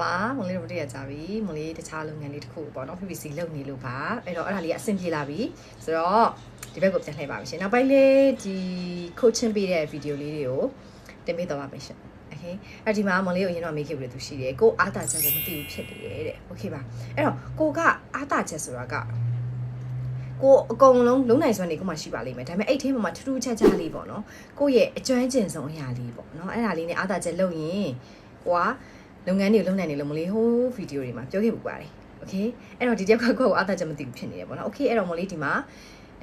ပါမလေးတို့တည်းကြပြီမလေးတခြားလုပ်ငန်းလေးတစ်ခုပေါ့နော် PPC လုပ်နေလို့ပါအဲ့တော့အဲ့ဒါလေးကအဆင်ပြေလာပြီဆိုတော့ဒီဘက်ကိုပြန်လှည့်ပါမယ်ရှင်နောက်ပိုင်းလေးဒီ coaching ပေးတဲ့ video လေးတွေကိုတင်ပေးတော့ပါမယ်ရှင်โอเคအဲ့ဒီမှာမလေးကိုရင်တော့မေးခဲ့ပြီးသူရှိတယ်ကိုအားတာချက်ကိုမသိဘူးဖြစ်နေတယ်တဲ့โอเคပါအဲ့တော့ကိုကအားတာချက်ဆိုတာကကိုအကုန်လုံးလုံးနိုင်စွမ်းနေကိုမှရှိပါလိမ့်မယ်ဒါပေမဲ့အဲ့ထဲမှာထူးထူးခြားခြားလေးပေါ့နော်ကိုရဲ့အကျွမ်းကျင်ဆုံးအရာလေးပေါ့နော်အဲ့ဒါလေးနဲ့အားတာချက်လုပ်ရင်ကိုကလုပ်ငန်းတွေလုံနိုင်နေလို့မလေးဟိုဗီဒီယိုတွေမှာပြောခဲ့ပူပါတယ်โอเคအဲ့တော့ဒီတစ်ခါကိုအားတာချက်မသိဘူးဖြစ်နေတယ်ပေါ့နော်โอเคအဲ့တော့မလေးဒီမှာ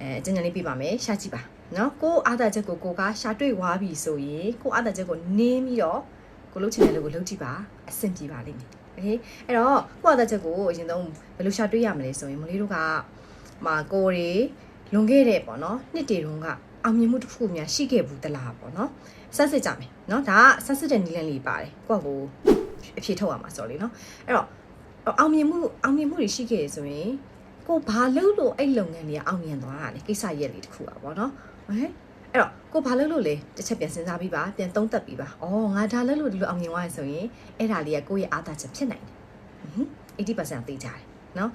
အကျဉ်းချုပ်လေးပြပါမယ်ရှာကြည့်ပါနော်ကိုအားတာချက်ကိုကိုကရှာတွေ့ွားပြီဆိုရင်ကိုအားတာချက်ကိုနင်းပြီးတော့ကိုလုပ်ချင်တဲ့လို့ကိုလုပ်ကြည့်ပါအဆင်ပြေပါလိမ့်မယ်โอเคအဲ့တော့ကိုအားတာချက်ကိုအရင်ဆုံးဘယ်လိုရှာတွေ့ရမလဲဆိုရင်မလေးတို့ကမာကိုတွေလွန်ခဲ့တဲ့ပေါ့နော်နှစ်တည်းတုန်းကအောင်မြင်မှုတစ်ခုများရှိခဲ့ဘူးတလားပေါ့နော်စမ်းစစ်ကြမယ်နော်ဒါကစမ်းစစ်တဲ့နည်းလမ်းလေးပါတယ်ကိုယ့်ကိုအဖြေထုတ်ရမှာဆိုလေနော်အဲ့တော့အောင်မြင်မှုတွေရှိခဲ့ရဆိုရင်ကိုဘာလုပ်လို့အဲ့လုပ်ငန်းလေးကအောင်မြင်သွားတာလေကိစ္စရက်လေးတစ်ခုอ่ะပေါ့နော်ဟဲ့အဲ့တော့ကိုဘာလုပ်လို့လဲတစ်ချက်ပြန်စဉ်းစားပြီးပါပြန်သုံးသပ်ပြီးပါဩငါဒါလုပ်လို့ဒီလိုအောင်မြင်သွားရဆိုရင်အဲ့ဒါလေးကကိုယ့်ရဲ့အားသာချက်ဖြစ်နိုင်တယ်80%သိကြတယ်နော်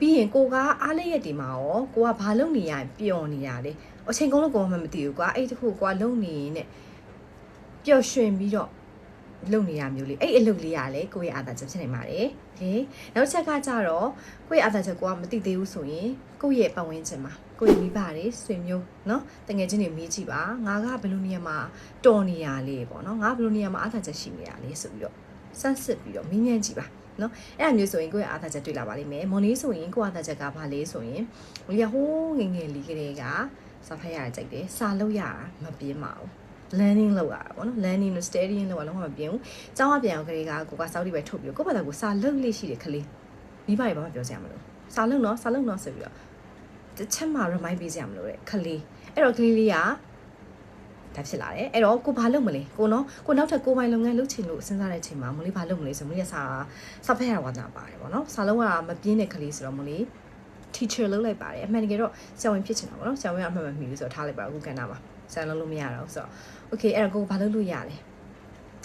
ပြီးရင်ကိုကအားလေးရက်ဒီမှာရောကိုကဘာလုပ်နေရပျော်နေရလေအချိန်ကုန်လို့ကိုမှမသိဘူးကွာအဲ့တခုကိုကလုံနေနဲ့ပျော်ရွှင်ပြီးတော့လုံနေရမျိုးလေးအဲ့အလုပ်လေးရလေကိုရဲ့အာသာချက်ဖြစ်နေပါတယ်โอเคနောက်ချက်ကကြတော့ကိုရဲ့အာသာချက်ကိုကမသိသေးဘူးဆိုရင်ကိုရဲ့ပတ်ဝန်းကျင်မှာကိုရဲ့မိဘတွေဆွေမျိုးနော်တငယ်ချင်းတွေမေးကြည့်ပါငါကဘယ်လိုနေရာမှာတော်နေရလေပေါ့နော်ငါဘယ်လိုနေရာမှာအာသာချက်ရှိနေရလေဆိုပြီးတော့စမ်းစစ်ပြီးတော့မင်းမြန်းကြည့်ပါနော်အဲ့ဒါမျိုးဆိုရင်ကိုယ့်ရဲ့အားသာချက်တွေ့လာပါလိမ့်မယ်မော်လေးဆိုရင်ကိုယ့်အားသာချက်ကဘာလဲဆိုရင်မလီကဟိုးငငယ်လေးကလေးကစာဖတ်ရကြိုက်တယ်စာလုပ်ရမပြင်းပါဘူး learning လုပ်ရတာပေါ့နော် learning နဲ့ studying လုပ်ရလုံးဝမပြင်းဘူးကျောင်းကပြန်အောင်ကလေးကကိုကစောက်တီပဲထုတ်ပြီးကိုယ့်ဘာသာကိုစာလုပ်လေးရှိတယ်ခလေးမိဘတွေဘာမှပြောစရာမလိုစာလုပ်နော်ဆိုပြီးတော့တစ်ချက်မှ remind ပေးစရာမလိုတဲ့ခလေးအဲ့တော့ကလေးလေးကဒါဖြစ်လာတယ်အဲ့တော့ကိုဘာလုပ်မလဲကိုနောက်ထပ်ကိုပိုင်လုပ်ငန်းလုပ်ချင်လို့စဉ်းစားတဲ့အချိန်မှာမလေးဘာလုပ်မလဲဆိုမလေးကစာဖတ်ရတာဝါသနာပါတယ်ပေါ့နော်စာလုံးကမပြင်းတဲ့ကလေးဆိုတော့မလေး teacher လုပ်လိုက်ပါတယ်အမှန်တကယ်တော့ဆရာဝန်ဖြစ်ချင်တာပေါ့နော်ဆရာဝန်ကအမှန်မှန်မှီလို့ဆိုတော့ထားလိုက်ပါအခုကန်တာပါဆရာလုံးလို့မရတော့ဆိုတော့ okay အဲ့တော့ကိုဘာလုပ်လို့ရလဲ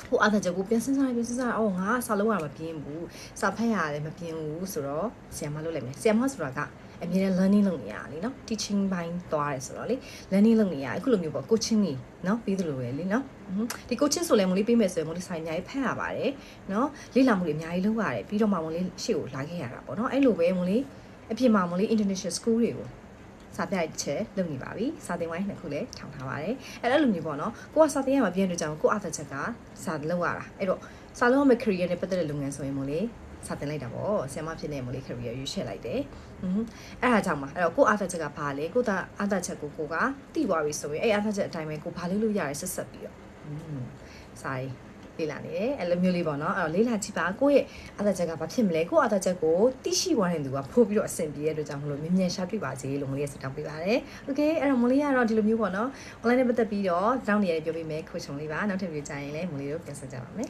ဟိုအားသာချက်ကိုပြန်စဉ်းစားအော်ငါစာလုံးကမပြင်းဘူးစာဖတ်ရတယ်မပြင်းဘူးဆိုတော့ဆရာမလုပ်လိုက်မယ်ဆရာမဆိုတာကအမြဲတမ်း learning လုပ်နေရလေနော် teaching ဘိုင်းသွားတယ်ဆိုတော့လေ learning လုပ်နေရအခုလိုမျိုးပေါ့ coaching ကြီးနော်ပြီးသလိုပဲလေနော်ဒီ coaching ဆိုလဲမလေးပေးမယ်ဆိုရင်မလေးဆိုင်အများကြီးဖတ်ရပါတယ်နော်လေ့လာမှုတွေအများကြီးလုပ်ရတယ်ပြီးတော့မှမလေးရှေ့ကိုလာခဲ့ရတာပေါ့နော်အဲ့လိုပဲမလေးအပြင်မှာမလေး international school တွေကိုစာပြည့်ချက်လုပ်နေပါပြီစာသင်ဝိုင်းနှစ်ခုလည်းထောင်ထားပါတယ်အဲ့လိုမျိုးပေါ့နော်ကိုကစာသင်ရမှာပြန်လို့ကြောင်ကိုအားသက်ချက်ကစာလုပ်ရတာအဲ့တော့စာလုံးမဲ့ career နဲ့ပတ်သက်တဲ့လုပ်ငန်းဆိုရင်မလေးစာတင်လိုက်တာပေါ့ဆရာမဖြစ်နေမလေး career ရွေးချယ်လိုက်တယ်အဲ့ဒါကြောင့်ပါအဲ့တော့ကိုအားသက်ချက်ကဘာလဲကိုသားအားသက်ချက်ကိုကတိသွားပြီဆိုရင်အဲ့အားသက်ချက်အတိုင်းပဲကိုဘာလုပ်လို့ရတယ်ဆက်ပြီးတော့စာရေးလေးလာနေတယ်အဲ့လိုမျိုးလေးပေါ့နော်အဲ့တော့လေးလာကြည့်ပါကိုရဲ့အားသက်ချက်ကဘာဖြစ်မလဲကိုအားသက်ချက်ကိုသိရှိသွားတဲ့သူကပို့ပြီးတော့အဆင်ပြေတဲ့အတွက်ကြောင့်မလို့မြင်မြန်ရှာတွေ့ပါစေလို့မလေးဆုတောင်းပေးပါတယ်โอเคအဲ့တော့မလေးကတော့ဒီလိုမျိုးပေါ့နော် online နဲ့ပတ်သက်ပြီးတော့တောင်းနေရပြောပေးမယ်ခွေချုံလေးပါနောက်ထပ်ပြောကြရင်လည်းမလေးတို့ပြန်ဆက်ကြပါမယ်